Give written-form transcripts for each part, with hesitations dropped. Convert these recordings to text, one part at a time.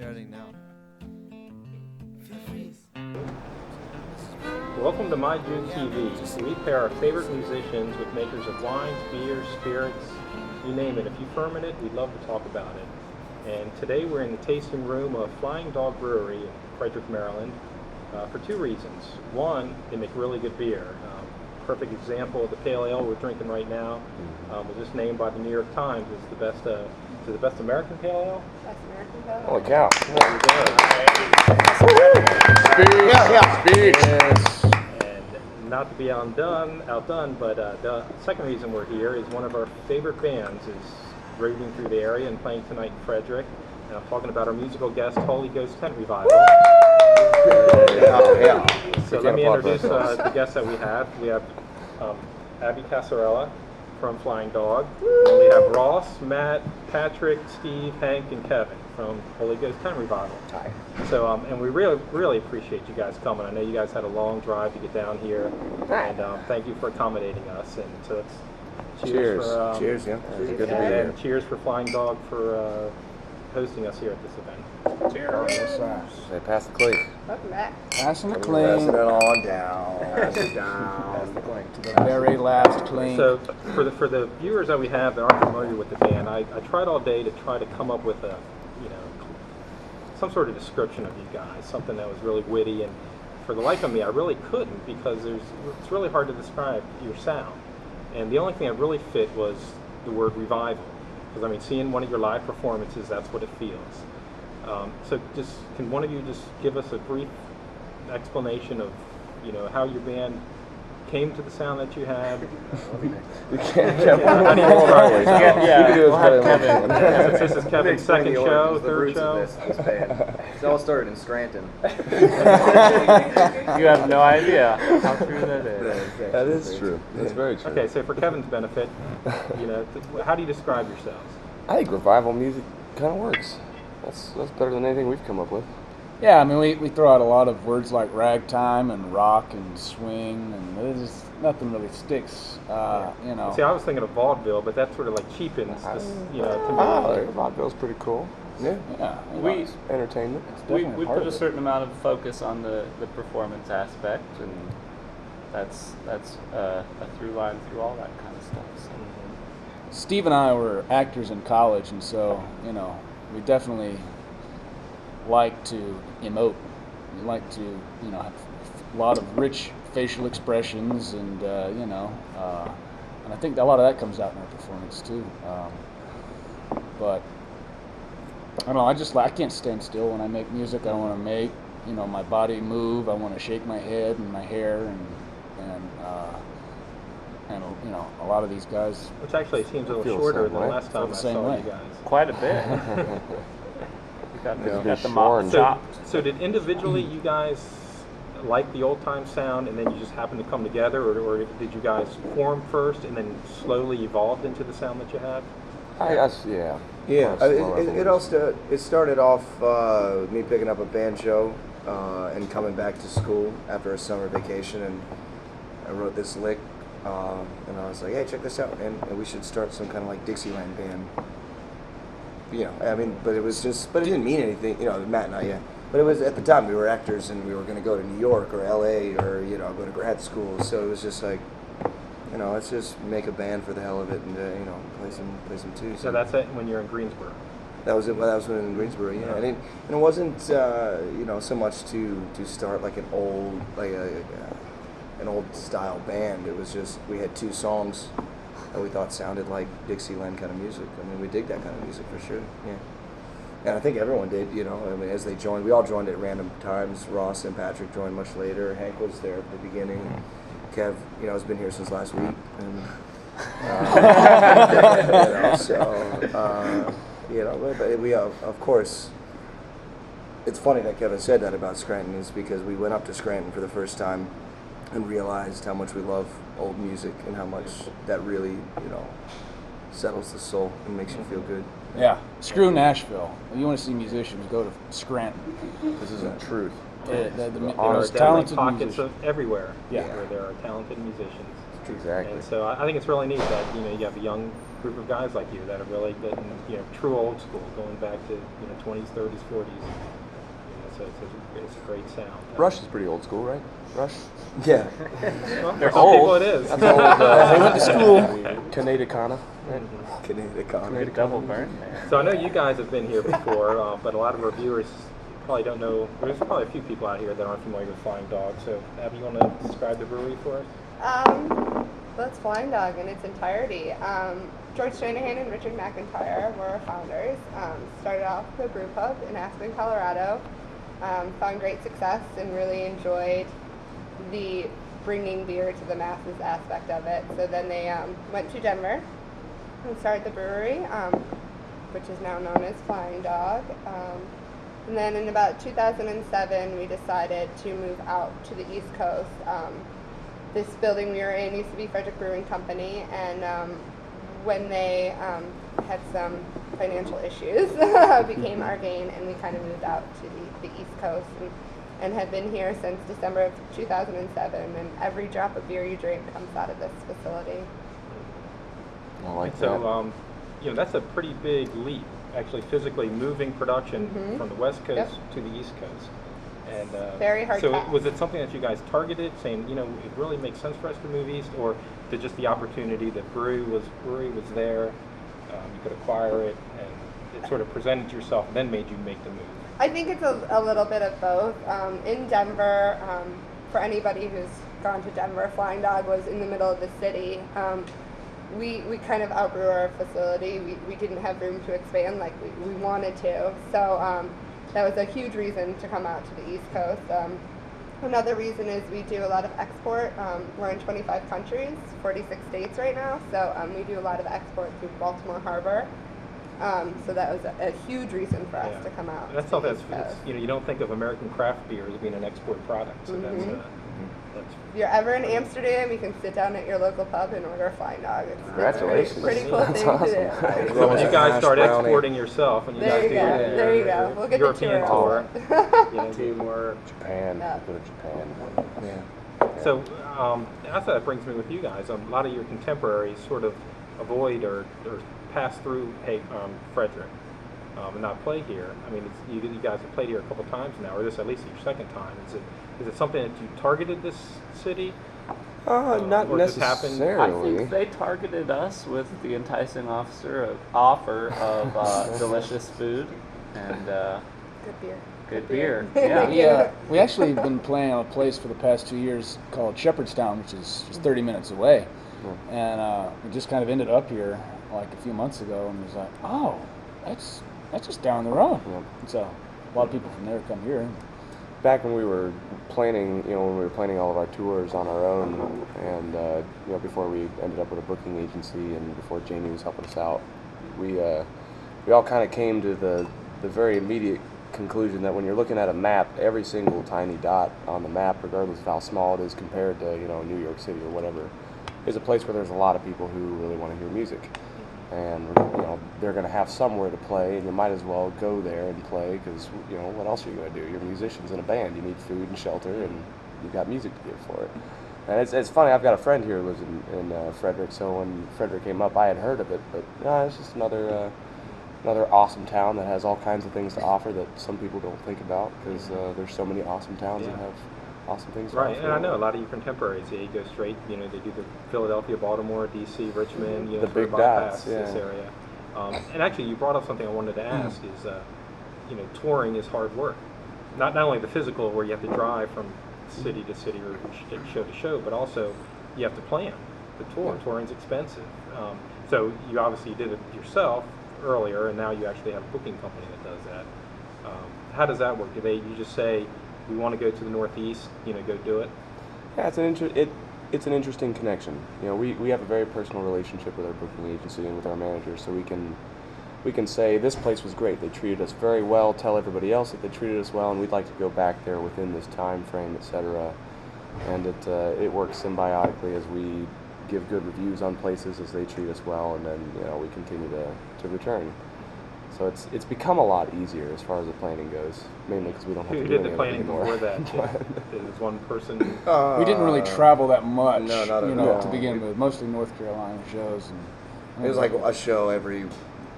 starting now. Feel free. Welcome to MyJoogTV. We pair our favorite musicians with makers of wines, beers, spirits, you name it. If you ferment it, we'd love to talk about it. And today we're in the tasting room of Flying Dog Brewery in Frederick, Maryland, for two reasons. One, they make really good beer. Perfect example of the pale ale we're drinking right now. Was just named by the New York Times as the best American pale ale. Best American pale ale. Holy cow! There you go. Speak. Yes. And not to be outdone, but the second reason we're here is one of our favorite bands is raving through the area and playing tonight in Frederick. And I'm talking about our musical guest, Holy Ghost Tent Revival. So let me introduce the guests that we have. We have Abby Casarella from Flying Dog. And we have Ross, Matt, Patrick, Steve, Hank, and Kevin from Holy Ghost Tent Revival. Hi. So, and we really appreciate you guys coming. I know you guys had a long drive to get down here, and thank you for accommodating us. And so it's cheers. Cheers, yeah. It's good to be and here. cheers for Flying Dog for hosting us here at this event. Cheers. Say, pass the clink. Welcome back. Passing the Pass clean it on down. Pass it down. Pass the clink. to the very last clean. So for the viewers that we have that aren't familiar with the band, I tried all day to try to come up with some sort of description of you guys, something that was really witty, and for the life of me, I really couldn't because it's really hard to describe your sound. And the only thing that really fit was the word revival, because I mean, seeing one of your live performances, that's what it feels. So just can one of you just give us a brief explanation of how your band came to the sound that you have? We can't jump on the roll. Yeah, You can do this better than Kevin. Kevin. This is Kevin's second show, third show. This band. It all started in Scranton. You have no idea how true that is. That is true. That's very true. Okay, so for Kevin's benefit, how do you describe yourselves? I think revival music kind of works. That's better than anything we've come up with. Yeah, I mean, we throw out a lot of words like ragtime and rock and swing, and there's nothing really sticks, See, I was thinking of vaudeville, but that sort of like cheapens this, to me. Vaudeville's pretty cool. Yeah. Yeah, We It's entertainment. we definitely put part a of it. certain amount of focus on the performance aspect, and that's a through line through all that kind of stuff. So. Steve and I were actors in college, and so, we definitely like to emote. We like to, have a lot of rich facial expressions, and and I think a lot of that comes out in our performance too. But I don't know. I can't stand still when I make music. I want to make my body move. I want to shake my head and my hair, and a lot of these guys. Which actually seems a little Feel the shorter same than way. the last time I the same saw way. you guys. Quite a bit. You got the mop shorn. chopped. So did individually you guys like the old time sound, and then you just happened to come together, or did you guys form first and then slowly evolved into the sound that you have? Yeah. Yeah, Slow it started off me picking up a banjo and coming back to school after a summer vacation, and I wrote this lick, and I was like, hey, check this out, and we should start some kind of like Dixieland band. But it was just, but it didn't mean anything, Matt and I, yeah. But it was, at the time, we were actors, and we were going to go to New York or LA or, go to grad school, so it was just like, let's just make a band for the hell of it and, play some tunes. So that's it when you're in Greensboro. That was it. Well, that was when in Greensboro, yeah. And it wasn't, so much to start like an old style band. It was just we had two songs that we thought sounded like Dixieland kind of music. I mean, we dig that kind of music for sure. Yeah. And I think everyone did. As they joined, we all joined at random times. Ross and Patrick joined much later. Hank was there at the beginning. Kev, has been here since last week. And, but we of course, it's funny that Kevin said that about Scranton, is because we went up to Scranton for the first time and realized how much we love old music and how much that really, settles the soul and makes you feel good. Yeah, screw Nashville. If you want to see musicians, go to Scranton. This isn't truth. The There are most definitely talented pockets musicians. everywhere Yeah. where there are talented musicians. Exactly. And so I think it's really neat that you have a young group of guys like you that are really getting, true old school, going back to 20s, 30s, 40s. So it's a great sound. Rush is pretty old school, right? Rush? Yeah. Well, They're for some people old. it is. That's old. They went to school. Canada Kana. Good double burn there. So I know you guys have been here before, but a lot of our viewers probably don't know. There's probably a few people out here that aren't familiar with Flying Dog. So Abby, you want to describe the brewery for us? Well, it's Flying Dog in its entirety. George Shanahan and Richard McIntyre were our founders. Started off the brew pub in Aspen, Colorado. Found great success and really enjoyed the bringing beer to the masses aspect of it. So then they went to Denver and started the brewery, which is now known as Flying Dog. And then in about 2007, we decided to move out to the East Coast. This building we were in used to be Frederick Brewing Company, and when they had some financial issues, became our gain, and we kind of moved out to the East Coast and have been here since December of 2007, and every drop of beer you drink comes out of this facility. I like that. So, that's a pretty big leap, actually, physically moving production from the West Coast to the East Coast. And very hard so task. was it something that you guys targeted, saying, it really makes sense for us to move east, or did just the opportunity that brewery was there, you could acquire it, and it sort of presented yourself and then made you make the move? I think it's a little bit of both. In Denver, for anybody who's gone to Denver, Flying Dog was in the middle of the city. We kind of outgrew our facility. We didn't have room to expand like we wanted to. So that was a huge reason to come out to the East Coast. Another reason is we do a lot of export. We're in 25 countries, 46 states right now. So we do a lot of export through Baltimore Harbor. So that was a huge reason for us to come out. That's all. That's you don't think of American craft beer as being an export product. So that's if you're ever in Amsterdam, you can sit down at your local pub and order a Flying Dog. It's Congratulations. a pretty cool That's thing awesome. to do. So when you guys start Brownie. exporting yourself, and you There guys you do go. your There you go. We'll get the European tour. tour. Teamwork. Japan. Yeah. Go to Japan. Yeah. So that's what brings me with you guys. A lot of your contemporaries sort of avoid or pass through Frederick and not play here. I mean, you guys have played here a couple times now, or this at least your second time. Is it something that you targeted this city? Not or just happened? necessarily. I think they targeted us with the enticing offer of delicious food and Good beer. good beer. Thank Yeah. you. We actually have been playing a place for the past 2 years called Shepherdstown, which is just 30 minutes away. And we just kind of ended up here like a few months ago, and was like, oh, that's just down the road. Yep. And so a lot of people from there come here. Back when we were planning, when we were planning all of our tours on our own, and before we ended up with a booking agency, and before Janie was helping us out, we all kind of came to the very immediate conclusion that when you're looking at a map, every single tiny dot on the map, regardless of how small it is compared to New York City or whatever, is a place where there's a lot of people who really want to hear music. And they're going to have somewhere to play, and you might as well go there and play, because what else are you going to do? You're musicians in a band. You need food and shelter, and you've got music to give for it. And it's funny. I've got a friend here who lives in Frederick, so when Frederick came up, I had heard of it, but it's just another awesome town that has all kinds of things to offer that some people don't think about, because there's so many awesome towns that have awesome things to Right, offer. and I know a lot of your contemporaries. They go straight. They do the Philadelphia, Baltimore, D.C., Richmond. The sort of big bypass dots, this yeah. area. And actually, you brought up something I wanted to ask. Is touring is hard work. Not only the physical, where you have to drive from city to city or show to show, but also you have to plan the tour. Yeah. Touring's expensive. So you obviously did it yourself earlier, and now you actually have a booking company that does that. How does that work? You just say, we want to go to the Northeast, go do it? Yeah, it's an interesting connection. We have a very personal relationship with our booking agency and with our managers, so we can say this place was great. They treated us very well. Tell everybody else that they treated us well, and we'd like to go back there within this time frame, etc. And it works symbiotically as we give good reviews on places as they treat us well, and then we continue to return. So it's become a lot easier as far as the planning goes, mainly because we don't have Who to did do the any planning of it anymore. before that? It was one person. We didn't really travel that much, no, not at all. to begin with. Mostly North Carolina shows, It was like a show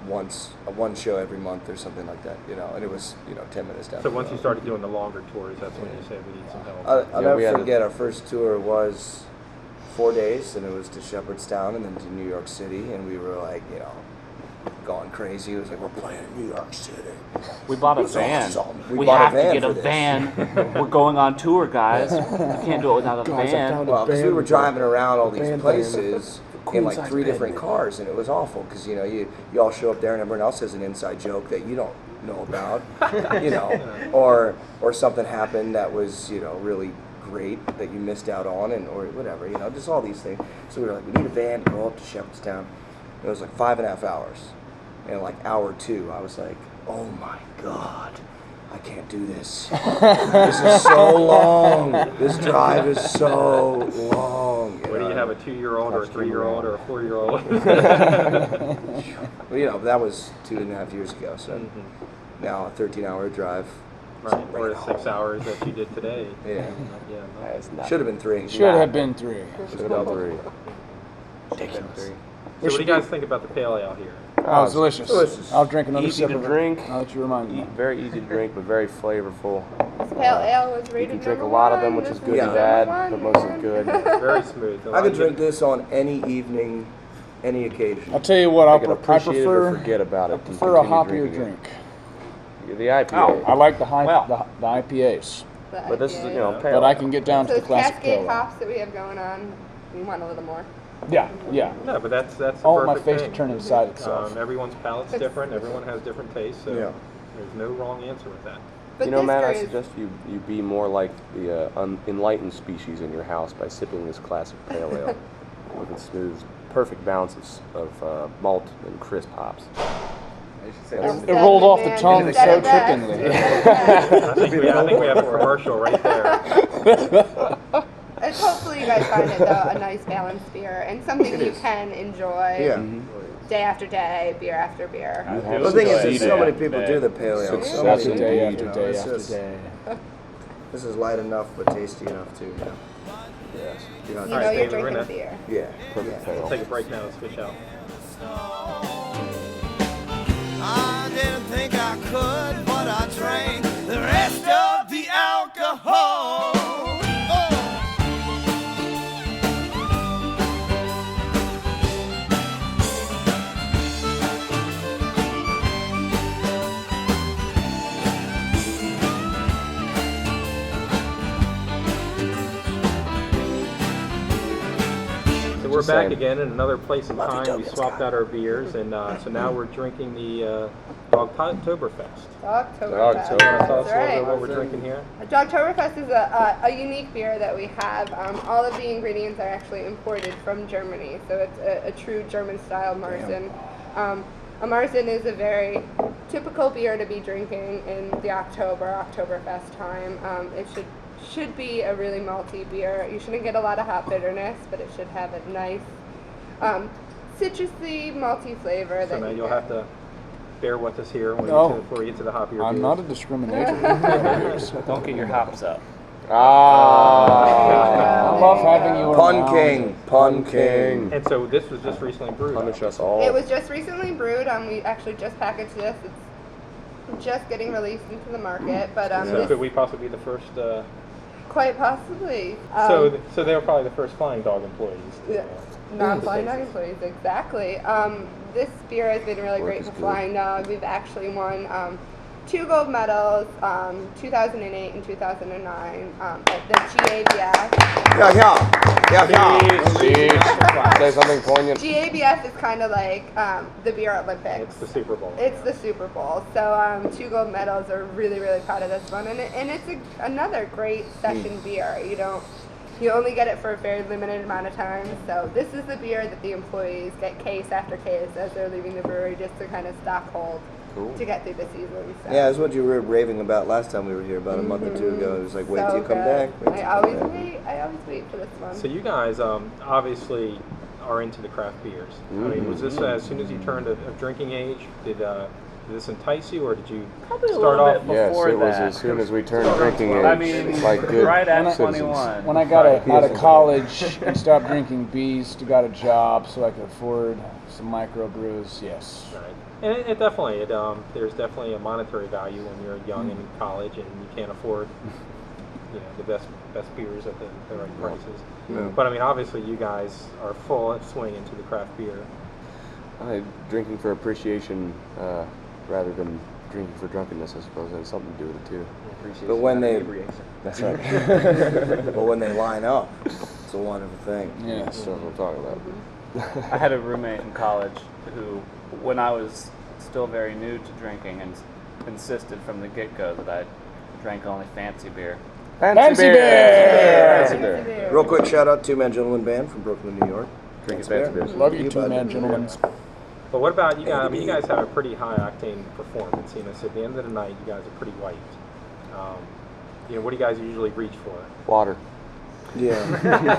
one show every month or something like that, and it was 10 minutes down. So the once road. you started doing the longer tours, that's when you said we need some help. I'll Yeah, we never had forget our first tour was 4 days, and it was to Shepherdstown and then to New York City, and we were like, going crazy. It was like, we're playing in New York City. We bought a It's van. awesome. We bought have a van to get for a this. van. We're going on tour, guys. We can't do it without a van. Well, because we were driving around all these band places in like queen-size 3 band different van. cars, and it was awful because you all show up there and everyone else has an inside joke that you don't know about, or something happened that was really great that you missed out on, or whatever, just all these things. So we were like, we need a van to go up to Shepherdstown. It was like 5.5 hours, and like hour 2, I was like, oh my God, I can't do this. This is so long. This drive is so long. What do you have, a 2-year-old or a 3-year-old or a 4-year-old? Well, that was 2.5 years ago. So now a 13-hour drive. Right, or the 6 hours that you did today. Yeah. Yeah. Should have been 3. Should have been 3. Should have been 3. Ridiculous. So what do you guys think about the pale ale here? Oh, it's delicious. Delicious. I'll drink another Easy sip to of it. drink. I'll let you remind me. Very easy to drink, but very flavorful. This pale ale was You rated can drink a number lot of them, one. which is This good Yeah. and number bad, one, but mostly man. good. Very smooth. I could drink this on any evening, any occasion. I'll tell you what, I I can appreciate it or prefer, forget about it. I and prefer a continue hoppier drinking drink. it. The IPA. I like the Well. the IPAs, But this is, IPA. pale. but I can get down to So the it's classic Cascade pale ale. hops that we have going on. We want a little more. Yeah. No, but that's the I want my perfect face thing. to turn inside itself. Everyone's palate's different. Everyone has different tastes, so Yeah. there's no wrong answer with that. But Matt, I this suggest you be more like the enlightened species in your house by sipping this classic pale ale with its smooth, perfect balance of malt and crisp hops. It rolled off the tongue so trippingly. I think we have a commercial right there. And hopefully you guys find it though a nice balanced beer and something you can enjoy Yeah. day after day, beer after beer. The thing is, that so many people do the pale ale. So That's many, day after day it's after just- day. This is light enough, but tasty enough too. Yes. You know All right, you're David, we're drinking gonna- beer. Yeah. Perfect We'll pale. take a break now and switch out. I didn't think I could, but I drank the rest of the alcohol. So we're Just back saying. again in another place and time. We swapped out our beers, and so now we're drinking the Dogtoberfest. Dogtoberfest. Dogtoberfest. Tell us That's a little bit right. what we're drinking here. Dogtoberfest is a unique beer that we have. All of the ingredients are actually imported from Germany, so it's a true German-style Marzen. A Marzen is a very typical beer to be drinking in the Oktoberfest time. It should be a really malty beer. You shouldn't get a lot of hop bitterness, but it should have a nice citrusy, malty flavor. So now you'll have to bear with us here when No. before we get to the hoppier I'm beers. not a discriminator. Don't get your hops up. I love having you Pun around. King. Pun King. And so this was just recently brewed. Punish us all. It was just recently brewed. We actually just packaged this. It's just getting released into the market, but So this could we possibly be the first? quite possibly. So they were probably the first Flying Dog employees. Yeah. Non-Flying Dog employees, exactly. This beer has been really Work great is for good. Flying Dog. We've actually won 2 gold medals, 2008 and 2009 at the GABF. Yeah. Say something poignant. GABF is kind of like the Beer Olympics. It's the Super Bowl. It's the Super Bowl. So 2 gold medals. Are really, really proud of this one. And it's another great session beer. You only get it for a very limited amount of time. So this is the beer that the employees get case after case as they're leaving the brewery just to kind of stock hold to get through the season. So. Yeah, that's what you were raving about last time we were here, about a month or 2 ago. It was like, wait till you come back. wait till you I come always back. wait. I always wait for this one. So you guys obviously are into the craft beers. I mean, was this as soon as you turned of drinking age? Did did this entice you, or did you Probably a start little off? bit Yes, before it was that. as soon as we turned drinking age. I mean, like good right at citizens. 21. When I got Right. out of college and stopped drinking beast, got a job so I could afford some microbrews. Yes. Right. And it definitely, there's definitely a monetary value when you're young and in college and you can't afford, the best beers at the right prices. Yeah. But I mean, obviously, you guys are full swing into the craft beer. Drinking for appreciation rather than drinking for drunkenness, I suppose, has something to do with it too. But when they, that's right. But when they line up, it's a wonderful thing. Yeah. That's what I'm talking about. I had a roommate in college who, when I was still very new to drinking, and insisted from the get-go that I drank only fancy beer. Fancy beer! Fancy Fancy beer! beer. Real quick shout out, Two Man Gentleman Band from Brooklyn, New York. Drinking fancy beers. Love you, bud. two-man gentlemen. But what about you guys? I mean, you guys have a pretty high octane performance. So at the end of the night, you guys are pretty wiped. What do you guys usually reach for? Water. Yeah.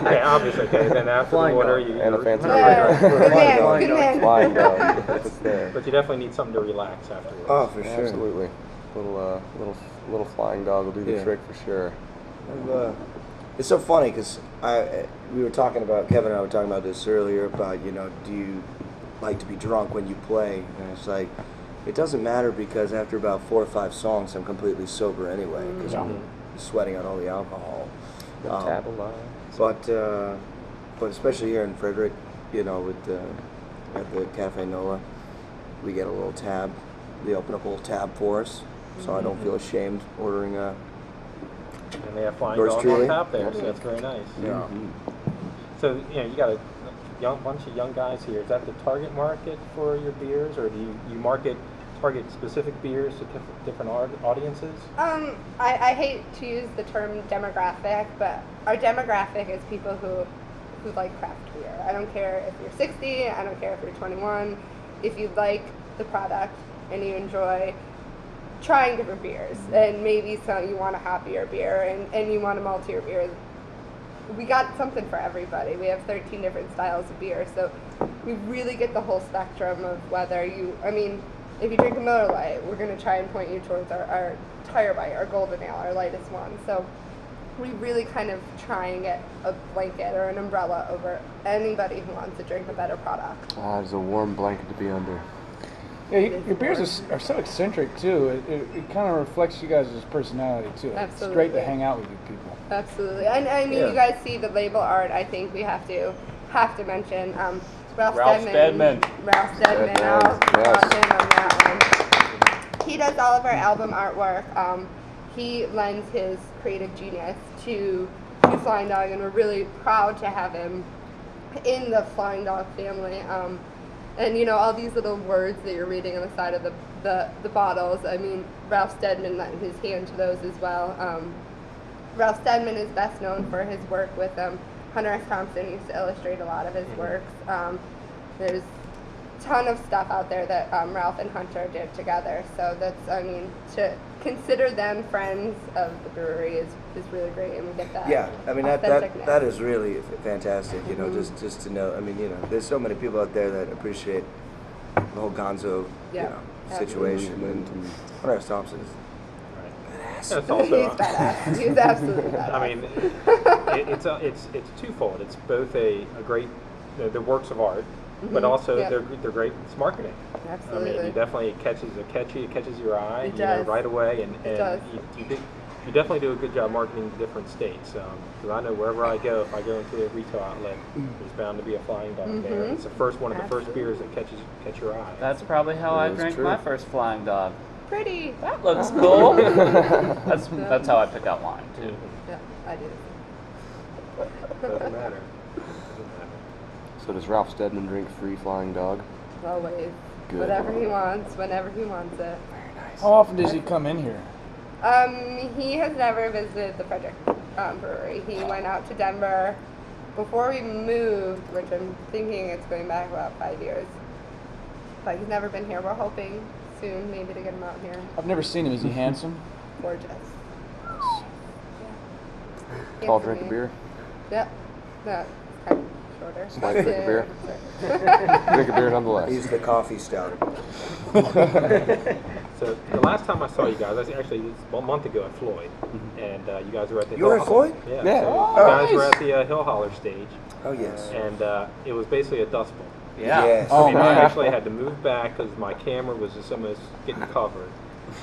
Okay, obviously. Okay, then after Flying the water, Dog. you And a fancy Yeah. beer. Good man, Flying good man. Flying Dog. It's there. But you definitely need something to relax afterwards. Oh, for sure. Absolutely. Little Flying Dog will do the Yeah. trick for sure. It's so funny because we were talking about, Kevin and I were talking about this earlier about, do you like to be drunk when you play? And it's like, it doesn't matter because after about 4 or 5 songs, I'm completely sober anyway because I'm sweating out all the alcohol. Tab alive. But especially here in Frederick, with at the Cafe Nola, we get a little tab. They open up a little tab for us, so I don't feel ashamed ordering a. And they have Flying Yours Dog truly. on tap there, so that's very nice. Yeah. So, you got a bunch of young guys here. Is that the target market for your beers, or do you target specific beers to different audiences? I hate to use the term demographic, but our demographic is people who like craft beer. I don't care if you're 60, I don't care if you're 21. If you like the product and you enjoy trying different beers, and maybe you want a hoppier beer and you want a maltier beer, we got something for everybody. We have 13 different styles of beer, so we really get the whole spectrum of whether if you drink a Miller Lite, we're going to try and point you towards our Tire Bite, our Golden Ale, our lightest one. So we really kind of try and get a blanket or an umbrella over anybody who wants to drink a better product. It's a warm blanket to be under. Yeah, your beers are so eccentric too. It kind of reflects you guys' personality too. It's great Absolutely. to hang out with you people. Absolutely. And Yeah. you guys see the label art. I think we have to mention Ralph Ralph Steadman. Ralph Steadman. I'll Yes. talk to him on that one. He does all of our album artwork. He lends his creative genius to Flying Dog, and we're really proud to have him in the Flying Dog family. And all these little words that you're reading on the side of the bottles. I mean, Ralph Steadman lent his hand to those as well. Ralph Steadman is best known for his work with Hunter S. Thompson. Used to illustrate a lot of his works. There's a ton of stuff out there that Ralph and Hunter did together. So to consider them friends of the brewery is really great, and we get that. Yeah, I mean authenticness. that is really fantastic. Just to know. I mean, there's so many people out there that appreciate the whole Gonzo, Yeah, situation. And Hunter S. Thompson is That's He's also. badass. He's absolutely badass. I mean, it's twofold. It's both a great the works of art, but also Yep. they're great. It's marketing. Absolutely. I mean, it catches your eye, It does. right away, and does. you definitely do a good job marketing to different states. Because I know wherever I go, if I go into a retail outlet, there's bound to be a Flying Dog there. It's the first one of the first beers that catch your eye. That's probably how I That is drank true. my first Flying Dog. Pretty. That looks cool. That's how I pick out wine too. Yeah, I do. Doesn't matter. So does Ralph Steadman drink free Flying Dog? Always. Good. Whatever he wants, whenever he wants it. How often does he come in here? He has never visited the Frederick brewery. He went out to Denver before we moved, which I'm thinking it's going back about 5 years. But he's never been here. We're hoping soon maybe to get him out here. I've never seen him. Is he handsome? Gorgeous. Tall Handsome drink of man. beer? Yep. Yeah, kind of shorter. Slight drink of beer. Yeah. Drink a beer nonetheless. He's the coffee stout. So the last time I saw you guys, actually it was a month ago at Floyd, and you guys were at the You were Hill at Floyd? Yeah. Yeah. So Oh, you guys were nice. at the Hill Holler stage, Oh yes. and it was basically a dust bowl. Yeah. Yes. Oh, I mean, I man. actually had to move back because my camera was just almost getting covered.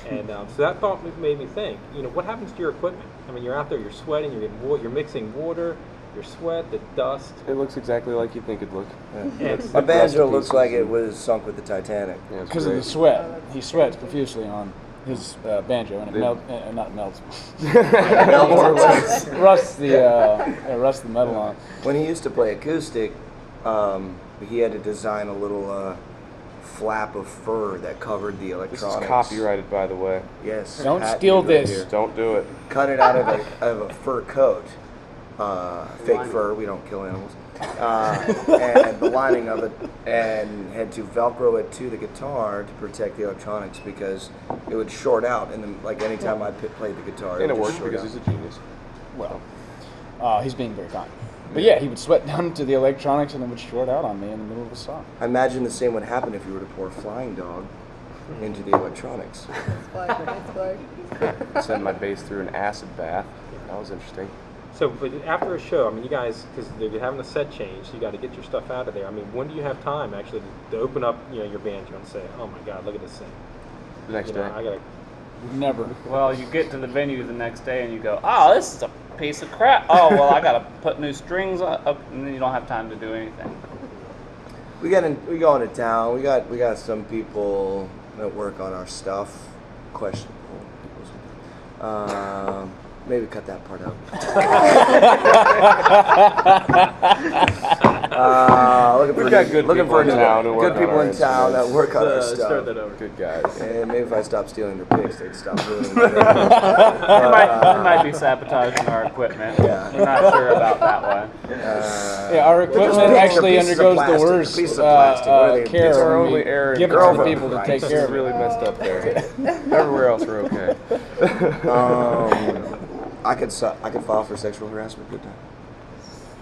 And so that thought made me think, what happens to your equipment? I mean, you're out there, you're sweating, you're mixing water, your sweat, the dust. It looks exactly like you think it'd look. And My banjo looks like it was sunk with the Titanic. Yeah, it's Because of the great. sweat. He sweats profusely on his banjo, and it not melts. More or less. rusts the metal on. When he used to play acoustic, he had to design a little flap of fur that covered the This is electronics. copyrighted, by the way. Yes. Don't patented steal right this. here. Don't do it. Cut it out of a fur coat, fake fur. We don't kill animals. And the lining of it, and had to Velcro it to the guitar to protect the electronics because it would short out. And then, like anytime I played the guitar, And it would just worked short because out. he's a genius. Well, he's being very kind. But yeah, he would sweat down to the electronics and then would short out on me in the middle of a song. I imagine the same would happen if you were to pour Flying Dog into the electronics. Send my bass through an acid bath. That was interesting. So, but after a show, I mean, you guys, because you're having a set change, so you got to get your stuff out of there. I mean, when do you have time actually to open up, your banjo and say, "Oh my God, look at this thing"? The next day. I gotta. Never. Well, you get to the venue the next day and you go, oh, this is a piece of crap. Oh, well, I got to put new strings up, and then you don't have time to do anything. We go into town. We got some people that work on our stuff. Questionable. Maybe cut that part out. We've got good people in town who work good people on in our town that instruments. work on our Start stuff. that over. Good guys. And maybe if I stopped stealing their picks, they'd stop doing it. They might be sabotaging our equipment. Yeah. I'm not sure about that one. Yeah, our equipment pieces actually of undergoes plastic, the worst pieces of plastic. What are they, care pieces of when only we air and give it to the girlfriend people to rights. take This care is of it. really messed up there. Everywhere else we're okay. I could file for sexual harassment. Good time.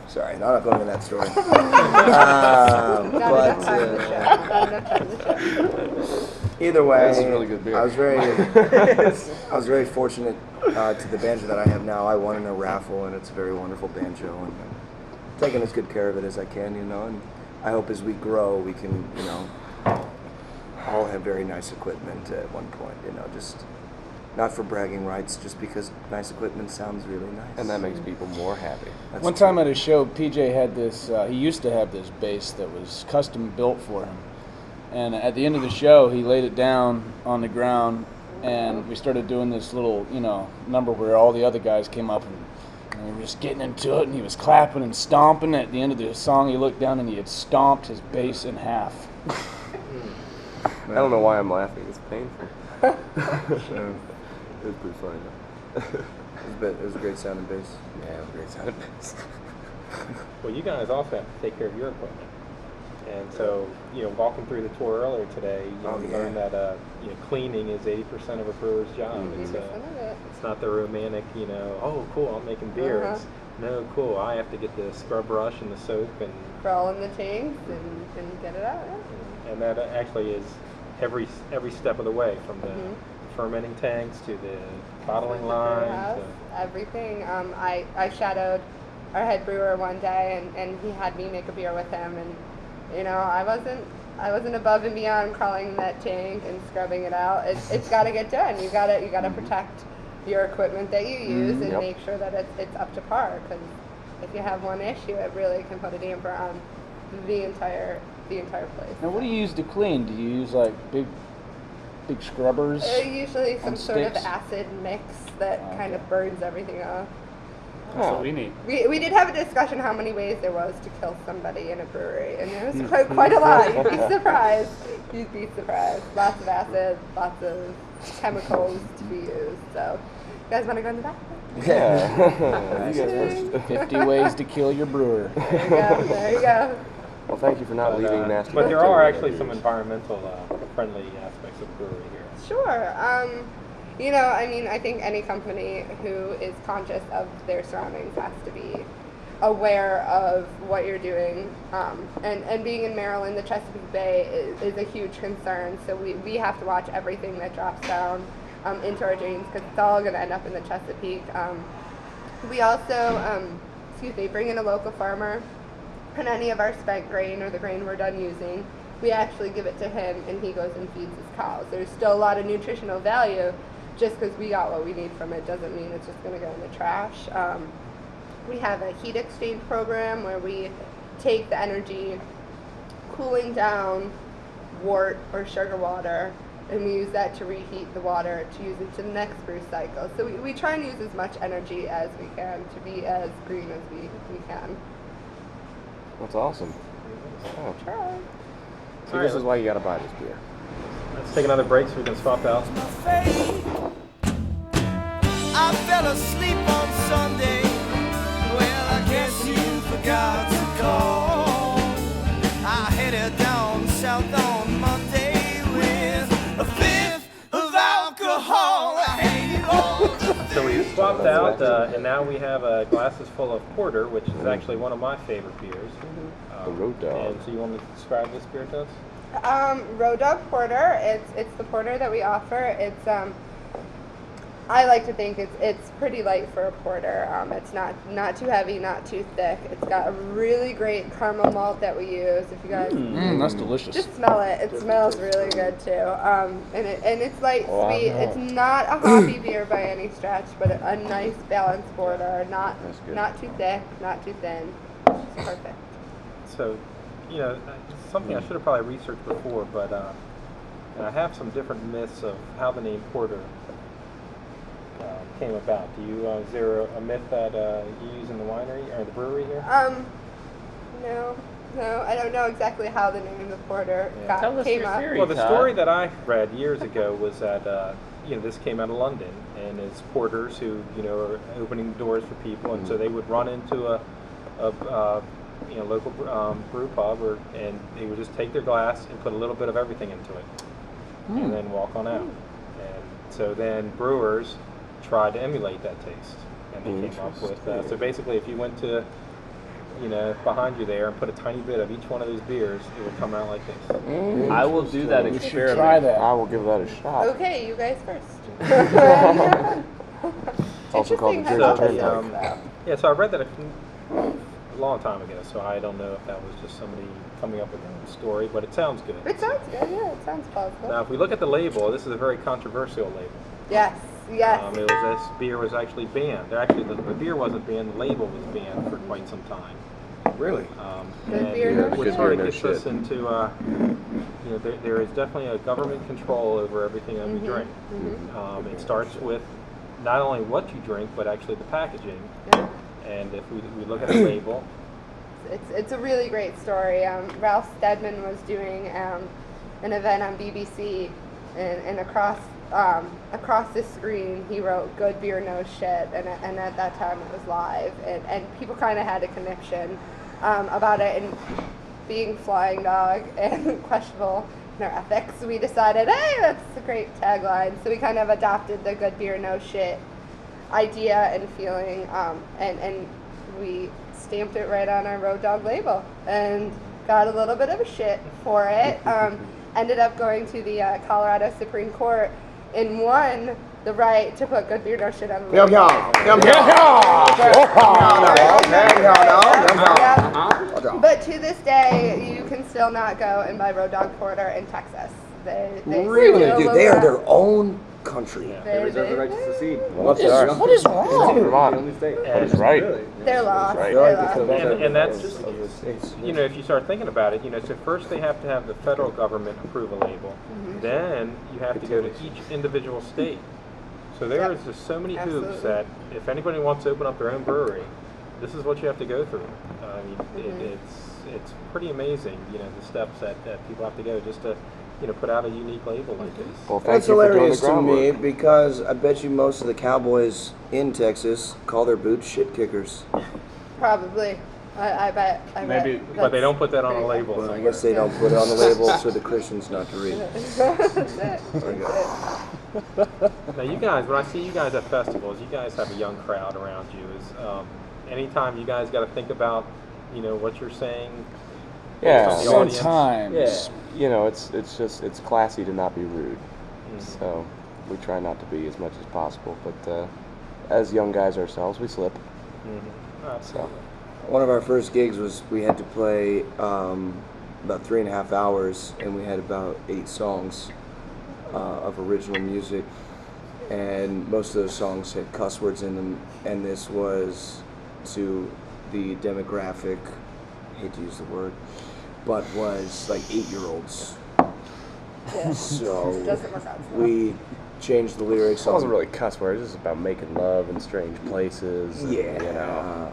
Sorry, no, I'm not going into that story. Not enough But time in the show. Not enough time in the show. either way, This is really good beer. I was very fortunate to the banjo that I have now. I won in a raffle, and it's a very wonderful banjo, and I'm taking as good care of it as I can, And I hope as we grow, we can, all have very nice equipment at one point. Just not for bragging rights, just because nice equipment sounds really nice. And that makes people more happy. That's One true. time at a show, PJ had this, he used to have this bass that was custom built for him. And at the end of the show, he laid it down on the ground, and we started doing this little, number where all the other guys came up and we were just getting into it, and he was clapping and stomping. At the end of the song, he looked down and he had stomped his bass in half. I don't know why I'm laughing. It's painful. It was pretty funny though. It was a great sounding bass. Yeah, it was a great sounding bass. Well, you guys also have to take care of your equipment. And so, walking through the tour earlier today, we learned that cleaning is 80% of a brewer's job. Mm-hmm. It's not the romantic, oh, cool, I'm making beer. It's, no, cool, I have to get the scrub brush and the soap and Crawl in the tanks and get it out. Yeah. and that actually is every step of the way, from the fermenting tanks to the bottling line. Everything. I shadowed our head brewer one day, and he had me make a beer with him, and I wasn't above and beyond crawling in that tank and scrubbing it out. It's got to get done. You gotta protect your equipment that you use and make sure that it's up to par, because if you have one issue, it really can put a damper on the entire place. Now, what do you use to clean? Do you use like big scrubbers? Usually some on sort of sticks? acid mix that kind of burns everything off. That's what we need. We did have a discussion how many ways there was to kill somebody in a brewery, and there was quite a lot. You'd be surprised. You'd be surprised. Lots of acid, lots of chemicals to be used. So, you guys want to go in the back? Yeah. You guys first. 50 ways to kill your brewer. There you go. There you go. Well, thank you for not leaving nasty. But there are bacteria actually some reviews. environmental friendly aspects of brewery here. Sure. I think any company who is conscious of their surroundings has to be aware of what you're doing. And being in Maryland, the Chesapeake Bay is a huge concern. So we have to watch everything that drops down into our drains because it's all going to end up in the Chesapeake. We also, bring in a local farmer, and any of our spent grain or the grain we're done using, we actually give it to him and he goes and feeds his cows. There's still a lot of nutritional value. Just because we got what we need from it doesn't mean it's just going to go in the trash. We have a heat exchange program where we take the energy cooling down wort or sugar water, and we use that to reheat the water to use it to the next brew cycle. So we try and use as much energy as we can to be as green as we can. That's awesome. Oh. Try. See, this is why you gotta buy this beer. Let's take another break so we can swap out. I fell asleep on Sunday. Well, I guess you forgot to call. I headed down south on Monday with a fifth of alcohol. I hate it all. So we swapped out, and now we have glasses full of porter, which is actually one of my favorite beers. The Road Dog. And so you want me to describe this beer to us? Road Dog Porter. It's the porter that we offer. It's I like to think it's pretty light for a porter. It's not too heavy, not too thick. It's got a really great caramel malt that we use. If you guys That's delicious. just smell it, it smells really good too. And it's light, sweet. It's not a hoppy beer by any stretch, but a nice balanced porter. Not too thick, not too thin. Just perfect. So, something I should have probably researched before, but I have some different myths of how the name porter came about. Is there a myth that you use in the winery or the brewery here? No, I don't know exactly how the name of the porter came up. Well, the story that I read years ago was that this came out of London, and it's porters who are opening doors for people, and so they would run into a local brew pub, and they would just take their glass and put a little bit of everything into it, and then walk on out. And so then brewers tried to emulate that taste, and they came up with. So basically, if you went to, behind you there and put a tiny bit of each one of those beers, it would come out like this. I will do that We should experiment. try that. I will give that a shot. Okay, you guys first. It's also called the Interesting Jersey hypothesis, Turnpike. though. So I read that a long time ago, so I don't know if that was just somebody coming up with their own story, but it sounds good. It sounds good, yeah, it sounds plausible. Now, if we look at the label, this is a very controversial label. Yes. This beer was actually banned. Actually, the beer wasn't banned, the label was banned for quite some time. Really? Good beer, no Which shit. sort of No gets shit. us into, there is definitely a government control over everything that we drink. It starts with not only what you drink, but actually the packaging. Yeah. And if we look at the label, It's a really great story. Ralph Steadman was doing an event on BBC, and across the screen he wrote "Good beer, no shit," and at that time it was live, and people kind of had a connection about it, and being Flying Dog and questionable in our ethics, we decided, hey, that's a great tagline. So we kind of adopted the "Good beer, no shit" idea and feeling, and we stamped it right on our Road Dog label and got a little bit of a shit for it. Ended up going to the Colorado Supreme Court and won the right to put "Good beer, no shit" on the label. But to this day, you can still not go and buy Road Dog Porter in Texas. They Really? still Dude, they are allow- their own country. They reserve the right to secede. What is wrong? Vermont. That's right. They're lost. Right. They're lost. and that's just, if you start thinking about it, so first they have to have the federal government approve a label. Then you have to go to each individual state. So there is just so many hoops Absolutely. that if anybody wants to open up their own brewery, this is what you have to go through. It's pretty amazing, the steps that people have to go just to, put out a unique label like this. Well, thank That's you for doing the hilarious to me groundwork. because I bet you most of the cowboys in Texas call their boots shit kickers. Probably. I bet. Maybe, But they don't put that on a label. Well, I guess they don't put it on the label for the Christians not to read. That's it. Now you guys, when I see you guys at festivals, you guys have a young crowd around you. anytime you guys got to think about, what you're saying. Yeah. Based on the audience. Sometimes. You know, it's classy to not be rude. Mhm. So we try not to be as much as possible. But as young guys ourselves, we slip. Absolutely. One of our first gigs was we had to play about 3.5 hours, and we had about 8 songs of original music, and most of those songs had cuss words in them, and this was to the demographic, I hate to use the word, but was like 8-year-olds. Yeah. So Doesn't work out. we changed the lyrics. It wasn't really cuss words. It was about making love in strange places. And, Yeah.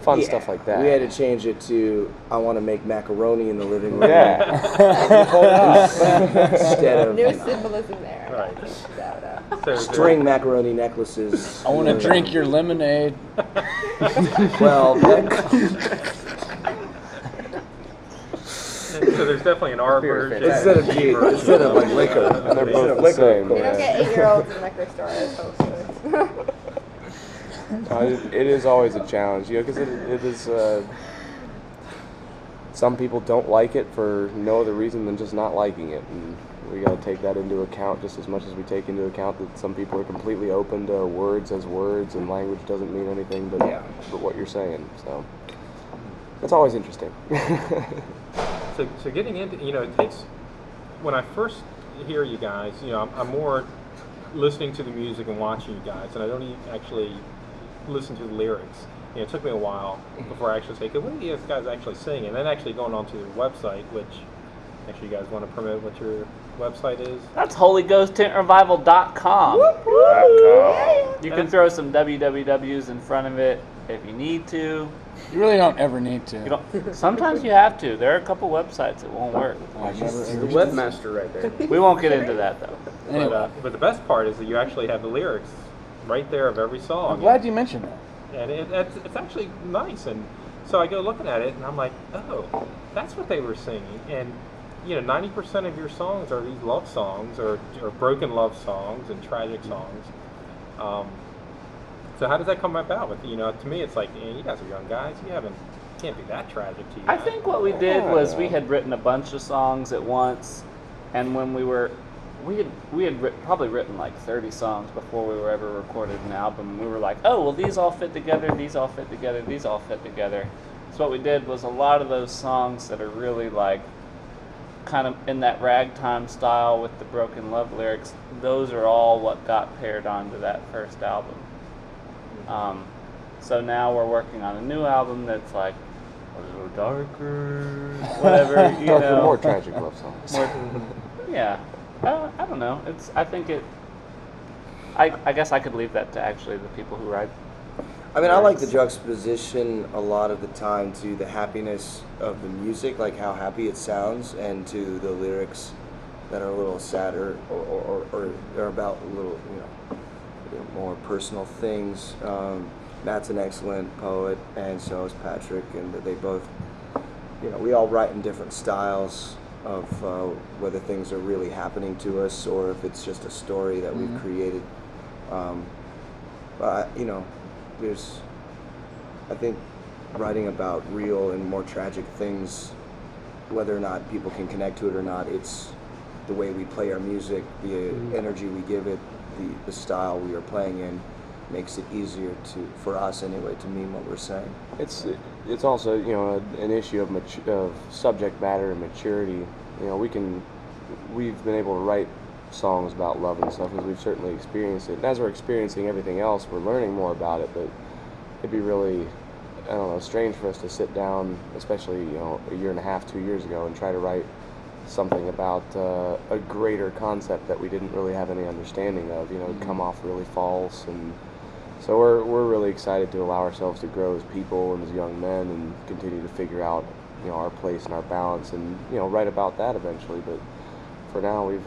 Fun stuff like that. We had to change it to "I want to make macaroni in the living room." Yeah. Instead of New symbolism there. Right. So string macaroni necklaces. I want to drink your lemonade. Well, So there's definitely an R version. instead of like liquor. And they're both the same. You don't get 8-year-olds in liquor stores, hopefully. It is always a challenge, because it is. Some people don't like it for no other reason than just not liking it, and we got to take that into account just as much as we take into account that some people are completely open to words as words, and language doesn't mean anything but what you're saying. So it's always interesting. So getting into, it takes, when I first hear you guys, I'm more listening to the music and watching you guys, and I don't actually listen to the lyrics. It took me a while before I actually say, okay, what are these guys actually saying? And then actually going onto their website, which actually you guys want to promote what your website is? That's HolyGhostTentRevival.com. You can throw some wwws in front of it if you need to. You really don't ever need to. You don't. Sometimes you have to. There are a couple websites that won't work. Never The webmaster right there. We won't get into that though. Anyway, But the best part is that you actually have the lyrics right there of every song. I'm glad you mentioned that. And it's actually nice. And so I go looking at it, and I'm like, oh, that's what they were singing. And 90% of your songs are these love songs, or broken love songs, and tragic songs. So how does that come about? With to me, it's like, you guys are young guys. Can't be that tragic to you. I think what we did was we had written a bunch of songs at once, and when we had probably written like 30 songs before we were ever recorded an album. We were like, oh, well, these all fit together, these all fit together, these all fit together. So what we did was a lot of those songs that are really like kind of in that ragtime style with the broken love lyrics, those are all what got paired onto that first album. So now we're working on a new album that's like a little darker, whatever, Darker, more tragic love songs. Yeah. I don't know. I guess I could leave that to actually the people who write. I mean, I like the juxtaposition a lot of the time to the happiness of the music, like how happy it sounds, and to the lyrics that are a little sadder or are about a little, more personal things. Matt's an excellent poet, and so is Patrick, and they both, we all write in different styles of whether things are really happening to us or if it's just a story that we've created. But I think writing about real and more tragic things, whether or not people can connect to it or not, it's the way we play our music, the energy we give it, the style we are playing in, makes it easier for us anyway to mean what we're saying. It's also an issue of subject matter and maturity. We've been able to write songs about love and stuff because we've certainly experienced it. And as we're experiencing everything else, we're learning more about it. But it'd be really, strange for us to sit down, especially a year and a half, 2 years ago, and try to write something about a greater concept that we didn't really have any understanding of. It'd come off really false, and so we're really excited to allow ourselves to grow as people and as young men and continue to figure out our place and our balance, and write about that eventually. But for now, we've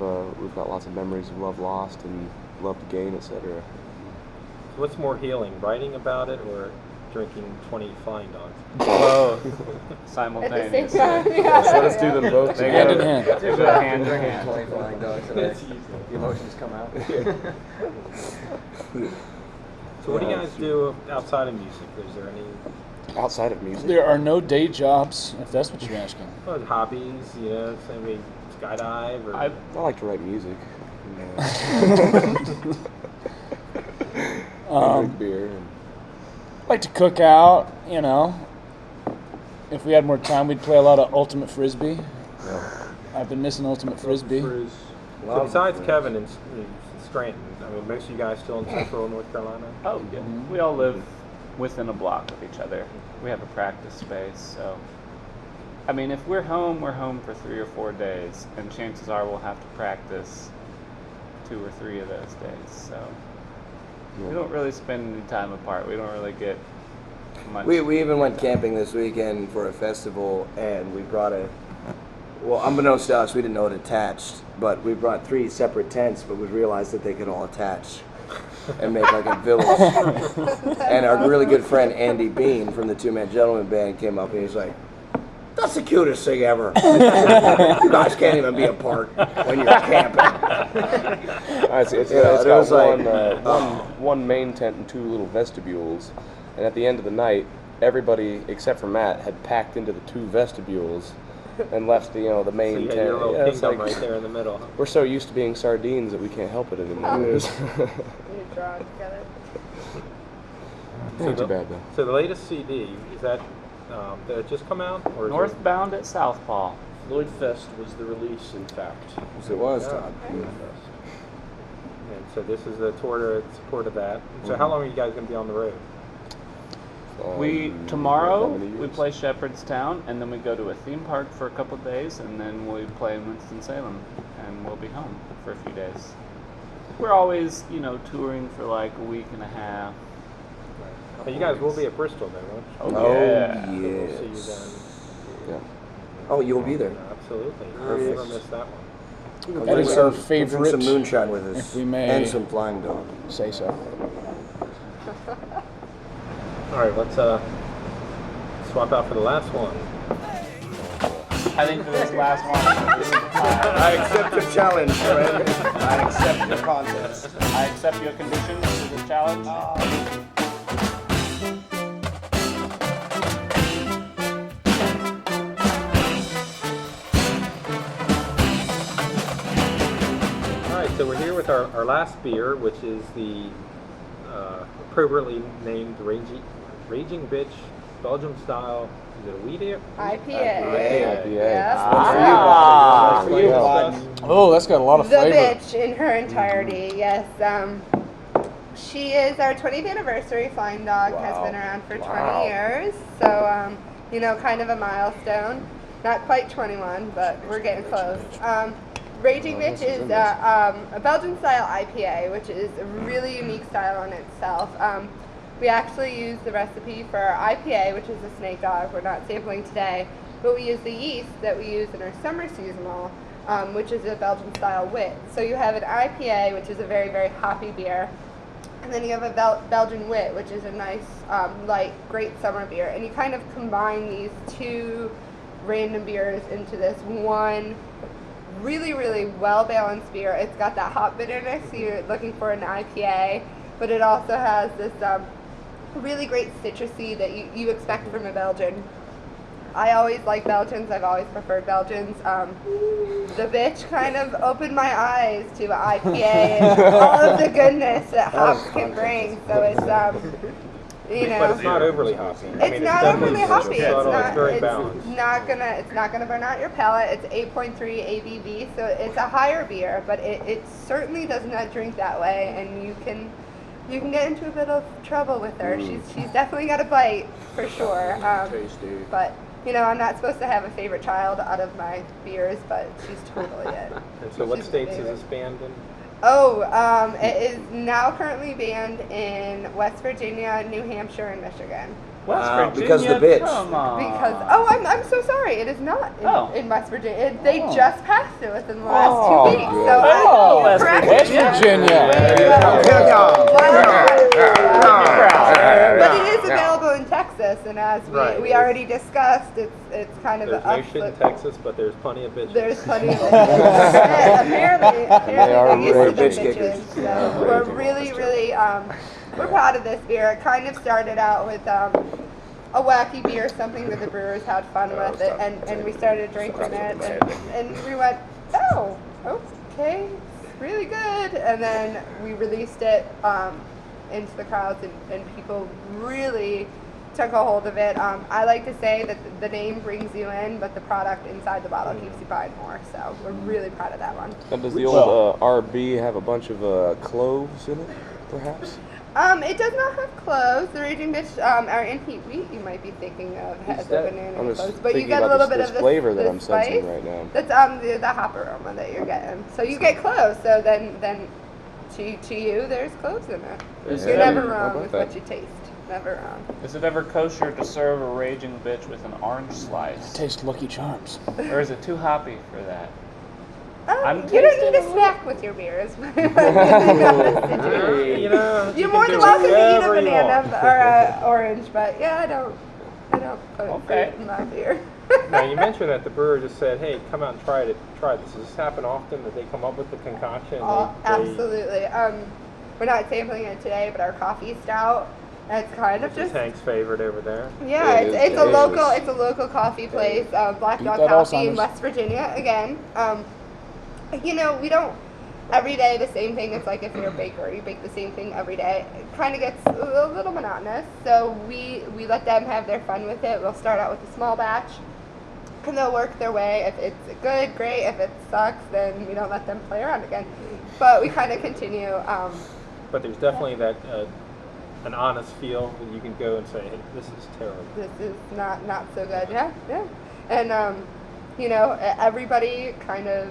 got lots of memories of love lost and love to gain, etc. So what's more healing, writing about it or drinking 20 Flying Dogs? Both. At the same Simultaneously. time, yeah. So let's do them both Hand in together. hand. They go hand in hand. 20 Flying Dogs today. The emotions come out. So So what do you guys do outside of music? Is there any Outside of music? There are no day jobs, if that's what you're asking. hobbies? You know, say we skydive or I like to write music. Drink beer. And Like to cook out, you know. If we had more time, we'd play a lot of Ultimate Frisbee. I've been missing Ultimate Frisbee. So besides Kevin and Scranton, I mean, most of you guys still in Central North Carolina? Oh, yeah. We all live within a block of each other. We have a practice space, so. I mean, if we're home for 3 or 4 days, and chances are we'll have to practice 2 or 3 of those days, so. We don't really spend any time apart. We don't really get much. We even went camping this weekend for a festival, and we brought unbeknownst to us, we didn't know it attached, but we brought 3 separate tents, but we realized that they could all attach and make like a village. And our really good friend Andy Bean from the Two Man Gentleman Band came up and he's like, "That's the cutest thing ever. You guys can't even be apart when you're camping." It's got one main tent and 2 little vestibules, and at the end of the night, everybody except for Matt had packed into the 2 vestibules and left the So main you had tent. your little It's kingdom like, right there in the middle. we're so used to being sardines that we can't help it anymore. You draw together. Ain't too bad though. So the latest CD, is that did it just come out? Or is Northbound at Southpaw. Lloyd Fest was the release, in fact. It was, Yeah. Todd. And so this is the tour in support of that. So how long are you guys going to be on the road? Tomorrow 11 we years. play Shepherdstown, and then we go to a theme park for a couple of days, and then we play in Winston-Salem, and we'll be home for a few days. We're always, touring for like a week and a half. You guys will be at Bristol then, won't you? Oh, yeah. So we'll yes. see you then. Yeah. Oh, you'll be there. Absolutely. Perfect. Never miss that one. That is our Drink favorite, some moonshine with us. if we may. And some Flying Dog. say so. All right, let's swap out for the last one. I think for this last one, I accept your challenge, friend. I accept your contest. I accept your conditions for this challenge. All right, so we're here with our last beer, which is the appropriately named Raging Bitch Belgium style. Is it a wheat ale? IPA. IPA. Yes. Ah, For you, Yes. bud. Oh, that's got a lot of The flavor. bitch in her entirety, yes. She is our 20th anniversary. Flying Dog has been around for 20 years. So, kind of a milestone. Not quite 21, but we're getting close. Raging Bitch is a Belgian style IPA, which is a really unique style in itself. We actually use the recipe for our IPA, which is a snake dog. We're not sampling today, but we use the yeast that we use in our summer seasonal, which is a Belgian style wit. So you have an IPA, which is a very, very hoppy beer, and then you have a Belgian wit, which is a nice, light, great summer beer. And you kind of combine these 2 random beers into this one really, really well-balanced beer. It's got that hop bitterness, so you're looking for an IPA, but it also has this really great citrusy that you expect from a Belgian. I always like Belgians. I've always preferred Belgians. The bitch kind of opened my eyes to IPA and all of the goodness that hops can bring. So it's, But it's not overly hoppy. it's not overly hoppy. It's subtle, not. It's very It's balanced. not gonna burn out your palate. It's 8.3 ABV, so it's a higher beer, but it certainly does not drink that way, and you can get into a bit of trouble with her. She's definitely got a bite for sure. Tasty. But I'm not supposed to have a favorite child out of my beers, but she's totally it. And so what She's my states is favorite. this banned in? Oh, it is now currently banned in West Virginia, New Hampshire, and Michigan. West Wow, Virginia, because the bitch. Come on. Because I'm so sorry, it is not in West Virginia. They Oh. just passed it within the last Oh, 2 weeks. good. So Oh, West correct West me. Virginia. But it is available in Texas, and as Right. we already discussed, it's kind of There's a no shit in Texas, but there's plenty of bitches. There's plenty of apparently They are they used to be raging. bitches. So we're really, really we're proud of this beer. It kind of started out with a wacky beer, something that the brewers had fun with, and we started drinking it, and we went, oh, okay, it's really good. And then we released it into the crowds, and people really took a hold of it. I like to say that the name brings you in, but the product inside the bottle keeps you buying more. So we're really proud of that one. And does the old RB have a bunch of cloves in it, perhaps? It does not have cloves. The Raging Bitch, our in heat wheat, you might be thinking of, has a banana I'm just cloves, but you thinking get a about little this- bit this of this flavor that this I'm spice. sensing right now. That's the hop aroma that you're getting. So you get cloves. So then to you, there's cloves in it. Is You're it never ever- wrong about with that? what you taste. Never wrong. Is it ever kosher to serve a Raging Bitch with an orange slice? Taste Lucky Charms. Or is it too hoppy for that? You don't need a snack with your beers. You know, You're can more do than welcome to eat a whatever you banana want. or an orange, but yeah, I don't put Okay. fruit in my beer. Now you mentioned that the brewer just said, "Hey, come out and try this." Does this happen often that they come up with the concoction? Oh, they, absolutely. We're not sampling it today, but our coffee stout, it's kind of This is just Hank's favorite over there. yeah, It is it's a delicious. local coffee place, Black Beat Dog that Coffee in Alzheimer's. West Virginia. Again, you know, we don't every day the same thing. It's like if you're a baker, you bake the same thing every day. It kind of gets a little monotonous. So we let them have their fun with it. We'll start out with a small batch, and they'll work their way. If it's good, great. If it sucks, then we don't let them play around again. But we kind of continue. But there's definitely that an honest feel when you can go and say, "Hey, this is terrible." This is not so good. Yeah. And you know, everybody kind of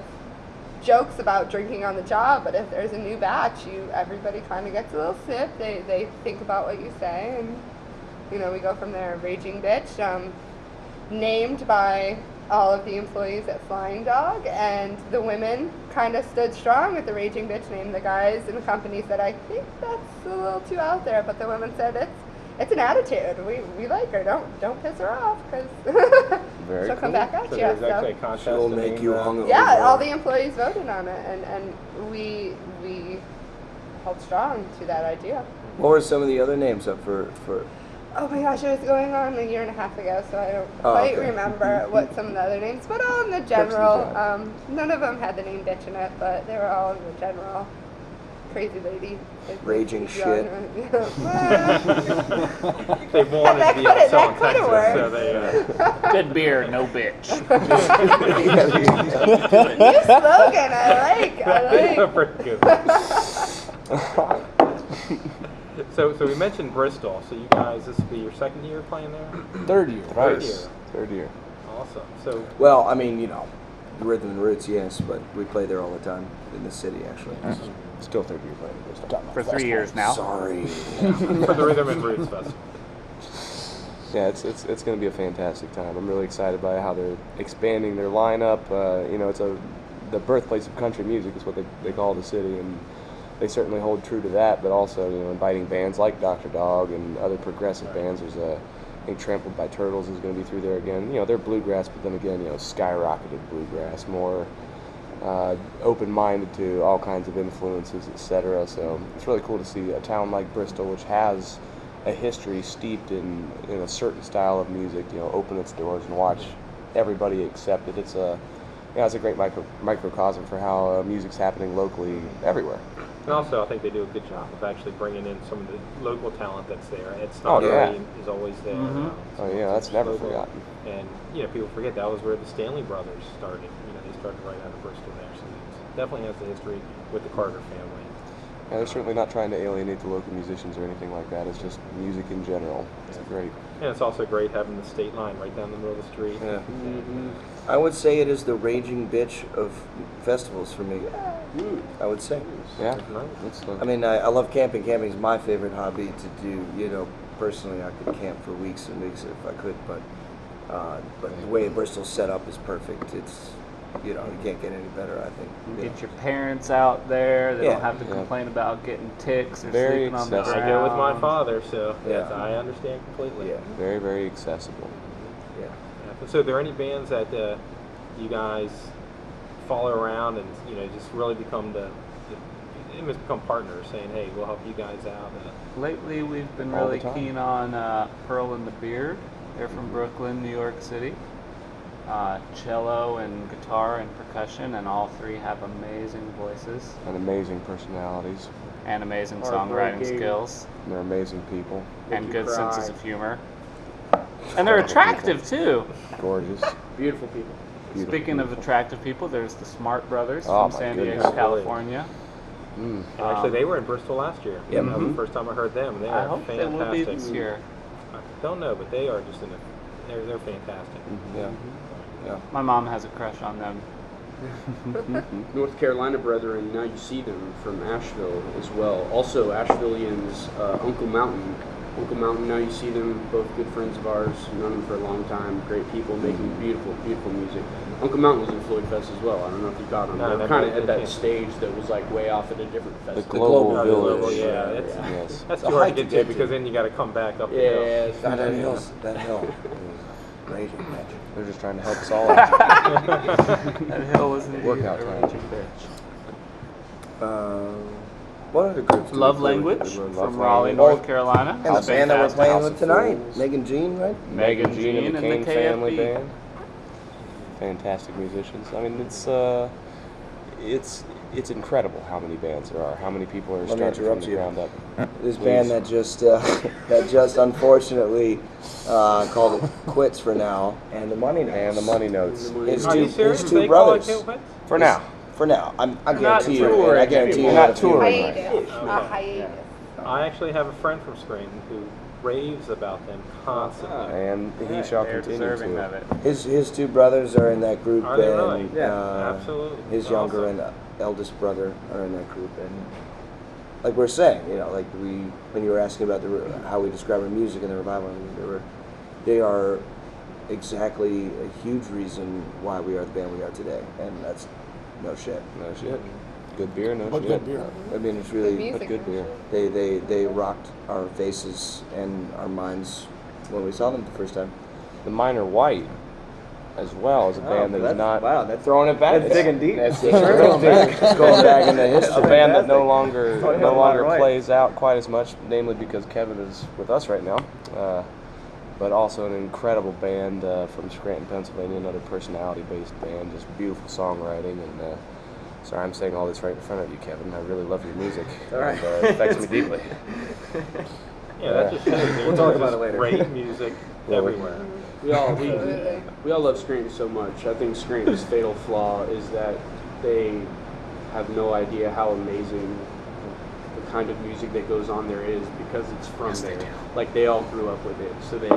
jokes about drinking on the job, but if there's a new batch, everybody kind of gets a little sip. They think about what you say, and you know, we go from there. Raging Bitch, named by all of the employees at Flying Dog, and the women kind of stood strong with the Raging Bitch name. The guys in the company said, I think that's a little too out there, but the women said it's an attitude. We like her. Don't piss her off, because Very she'll come cool. back at So you. there's So. actually a contest. She'll to make name you the- hungover. Yeah, all the employees voted on it, and we held strong to that idea. What were some of the other names up for? Oh my gosh, it was going on a year and a half ago, so I don't Oh, quite okay. remember what some of the other names, but all in the First in the general. job. None of them had the name Bitch in it, but they were all in the general. Crazy lady. Raging shit. They wanted That to be coulda- out selling that coulda Texas, worked. so they. Good beer, no bitch. New slogan, I like. Pretty good. So we mentioned Bristol. So you guys, this will be your second year playing there. Third year. Third Nice. year. Third year. Awesome. So Well, I mean, you know, Rhythm and Roots, yes, but we play there all the time in the city, actually. Still third year playing at Bristol. For 3 years now. Sorry. for the Rhythm and Roots Festival. Yeah, it's going to be a fantastic time. I'm really excited by how they're expanding their lineup. You know, it's the birthplace of country music is what they call the city, and they certainly hold true to that. But also, you know, inviting bands like Dr. Dog and other progressive bands. There's I think Trampled by Turtles is going to be through there again. You know, they're bluegrass, but then again, you know, skyrocketed bluegrass, more open-minded to all kinds of influences, etc. So it's really cool to see a town like Bristol, which has a history steeped in a certain style of music, you know, open its doors and watch everybody accept it. It's a great microcosm for how music's happening locally everywhere. And also, I think they do a good job of actually bringing in some of the local talent that's there. It's Oh, not yeah. is always there. Mhm. Oh yeah, that's never local. forgotten. And you know, people forget that was where the Stanley brothers started. You know, they started right out of Bristol there, so it definitely has the history with the Carter family. Yeah, they're certainly not trying to alienate the local musicians or anything like that. It's just music in general. It's great. And it's also great having the state line right down the middle of the street. Yeah. I would say it is the Raging Bitch of festivals for me. I would say. Yeah, It's nice. it's I mean, I love camping. Camping is my favorite hobby to do. You know, personally, I could camp for weeks and weeks if I could, but the way Bristol's set up is perfect. It's, you know, you can't get any better, I think. Yeah. Get your parents out there. They Yeah. don't have to Yeah. complain about getting ticks or Very sleeping on the accessible. I ground. go with my father, so yes, Yeah. I understand completely. Yeah. very, very accessible. Yeah. Yeah. So, are there any bands that you guys follow around and you know just really become the must become partners, saying, "Hey, we'll help you guys out." Lately, we've been All the really time. keen on Pearl and the Beard. They're from Brooklyn, New York City. Cello and guitar and percussion, and all three have amazing voices And amazing personalities. and amazing Heartbreaking. songwriting skills And they're amazing people. and you good cry. senses of humor. And they're attractive too. Gorgeous. Beautiful people. Beautiful Speaking of people. attractive people, there's the Smart Brothers Oh, from my San goodness. Diego, California. Mm. And actually, they were in Bristol last year. Yep. That was the first time I heard them. They I are hope they fantastic. will be this year. I don't know, but they are just they're fantastic. Yeah. Yeah. My mom has a crush on them. North Carolina brethren, now you see them from Asheville as well. Also, Ashevilleans, Uncle Mountain. Uncle Mountain, now you see them, both good friends of ours, known them for a long time, great people, making beautiful, beautiful music. Uncle Mountain was in Floyd Fest as well. I don't know if you got on. No, They're never kind of did. at that stage that was like way off at a different The festival. Global Oh, Village. yeah, Yes. that's The too hard to hike get to to get because to. then you got to come back up the hill. Yeah, God, that hill. Great. They're just trying to help us all out. That hill was indeed Workout a time. raging bitch. What other groups? do we Love play with? Language Love from Raleigh, Language. North Carolina. And the band that we're Fantastic. playing House with of tonight, Fools. Megan Jean, right? Megan Jean and the Kane family KFB. band. Fantastic musicians. I mean, it's incredible how many bands there are. How many people are Let me starting from interrupt the you. ground up. This Please. band that just unfortunately called it quits for now, and the money notes. And the money notes. His Are you two, serious? his They two call it brothers. Kill Quits? For now. For now, I not guarantee you. touring I guarantee you. anymore. Not that if you- touring. Hiatus. A hiatus. I actually have a friend from Scranton who raves about them constantly. And he shall They're continue deserving to. of it. His two brothers are in that group, Are they and really? Yeah, Absolutely. his It's younger awesome. and eldest brother are in that group, and like we're saying, like when you were asking about how we describe our music and the revival, I mean, they are exactly a huge reason why we are the band we are today, and that's no shit. No shit. Good beer, no What shit. good beer. I mean, it's Good really music. But good beer. they rocked our faces and our minds when we saw them the first time. The Minor White, as well, is a band that is not wow, that's throwing it back. that's digging deep. That's It's going back into a history. band that no Fantastic. longer Right. plays out quite as much, namely because Kevin is with us right now. But also an incredible band from Scranton, Pennsylvania, another personality-based band, just beautiful songwriting. And sorry, I'm saying all this right in front of you, Kevin. I really love your music. All right. And, it affects me deeply. Yeah, that just shows We'll talk about it later. Great music everywhere. We Absolutely. all love Scranton so much. I think Scranton's fatal flaw is that they have no idea how amazing the kind of music that goes on there is because it's from there. Like they all grew up with it, so that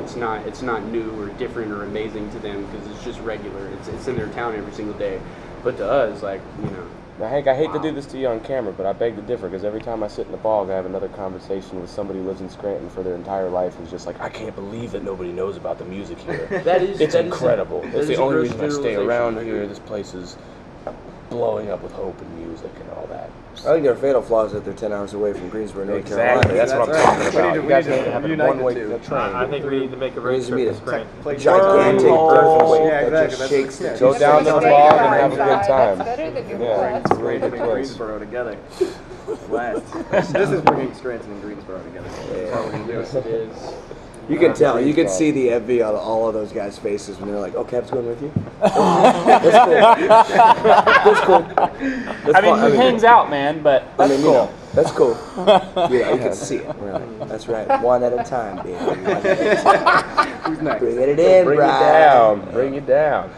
it's not new or different or amazing to them because it's just regular. It's in their town every single day. But to us, like Now, Hank, I hate to do this to you on camera, but I beg to differ because every time I sit in the bog, I have another conversation with somebody who lives in Scranton for their entire life who's just like, I can't believe that nobody knows about the music here. It's incredible. It's the only reason I stay around here. This place is blowing up with hope and music and all that. I think their fatal flaw is that they're 10 hours away from Greensboro, North Exactly. Carolina. That's what I'm talking about. You guys need to have a unite the one-way two. train. I think we need to make a road needs to trip be to a Scranton. Gigantic Wormhole. earthquake Yeah, that exactly. just shakes the Go down to the Stay bog and on have a good side. time. That's better than your Yeah, it's a class. really good place. Greensboro together. Last. This is bringing Scranton and Greensboro together. That's how we're gonna do yes, it. it is. You can tell. You can see the envy on all of those guys' faces when they're like, "Oh, Cap's going with you." That's cool. That's I mean, fun. he hangs out, man, but I that's mean, cool. that's cool. Yeah, you can see it. We're like, that's right. One at a time, baby. One at a time. Who's next? Bring it in, Bring it Brian. down. Bring it down.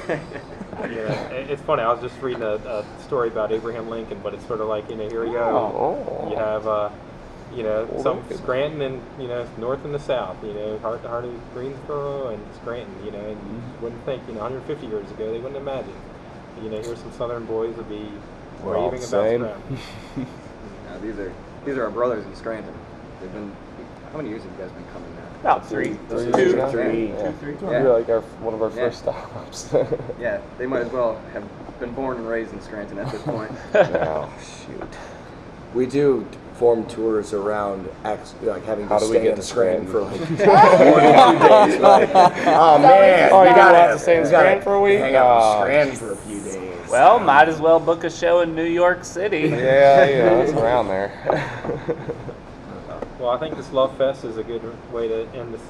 Yeah, it's funny. I was just reading a story about Abraham Lincoln, but it's sort of like, here we go. Oh. You have, some Scranton and, north and the south, heart to heart of Greensboro and Scranton, and you wouldn't think, 150 years ago, they wouldn't imagine. Here's some southern boys would be We're all raving the about same. Scranton. Yeah, these are our brothers in Scranton. They've been. How many years have you guys been coming now? About three. Years now? Three. Yeah. Yeah. You're like one of our Yeah. first stops. Yeah, they might as well have been born and raised in Scranton at this point. Oh, shoot. We do form tours around, having How to do we stay get in to Scranton for Scranton? like more than 2 days. Like, oh man, Oh, we you gotta want to stay in we gotta Scranton for a week? hang out Oh, in Scranton for a few days. Well, might as well book a show in New York City. Yeah, it's around there. Well, I think this Love Fest is a good way to end this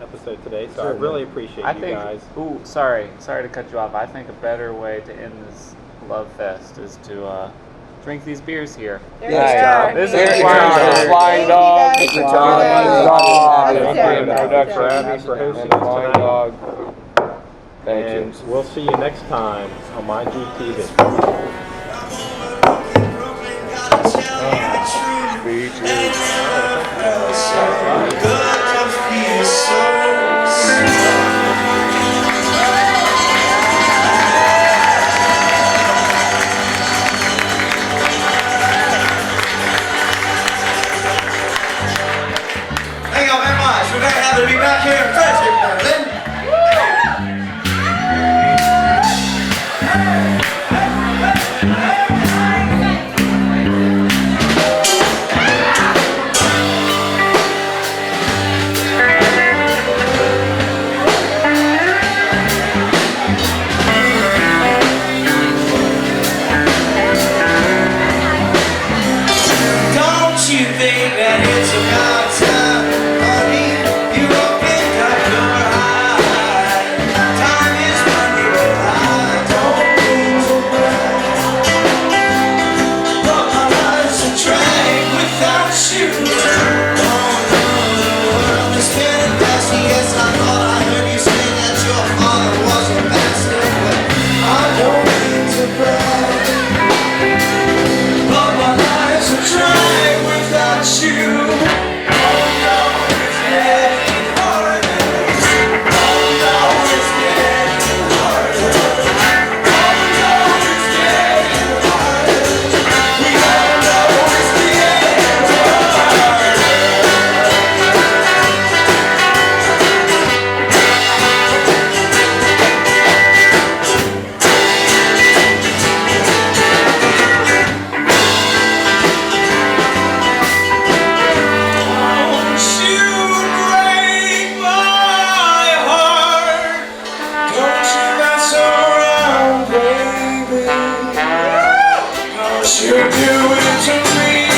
episode today. So I really appreciate you guys. Ooh, sorry to cut you off. I think a better way to end this Love Fest is to drink these beers here. There you go. This There is you go. Flying Dog. Thank you for Abby for hosting And Flying us Dog. tonight. Thank And you. we'll see you next time on MyJoogTV. Thank you very much. We're very happy to be back here in Frederick, Maryland. Don't you think that it's about time, honey? You opened up your eyes. Time is money, but I don't mean to brag. But my life's a drag without you. Oh no, the world is spinning fast. Yes, I thought I heard you say that your father was a bastard, but I don't mean to brag. But my life's a drag without you. Oh no, it's getting harder. Oh no, it's getting harder. Oh no, it's getting harder. We all know it's getting harder. Don't you break my heart. Don't you mess around, baby. Don't you do it to me.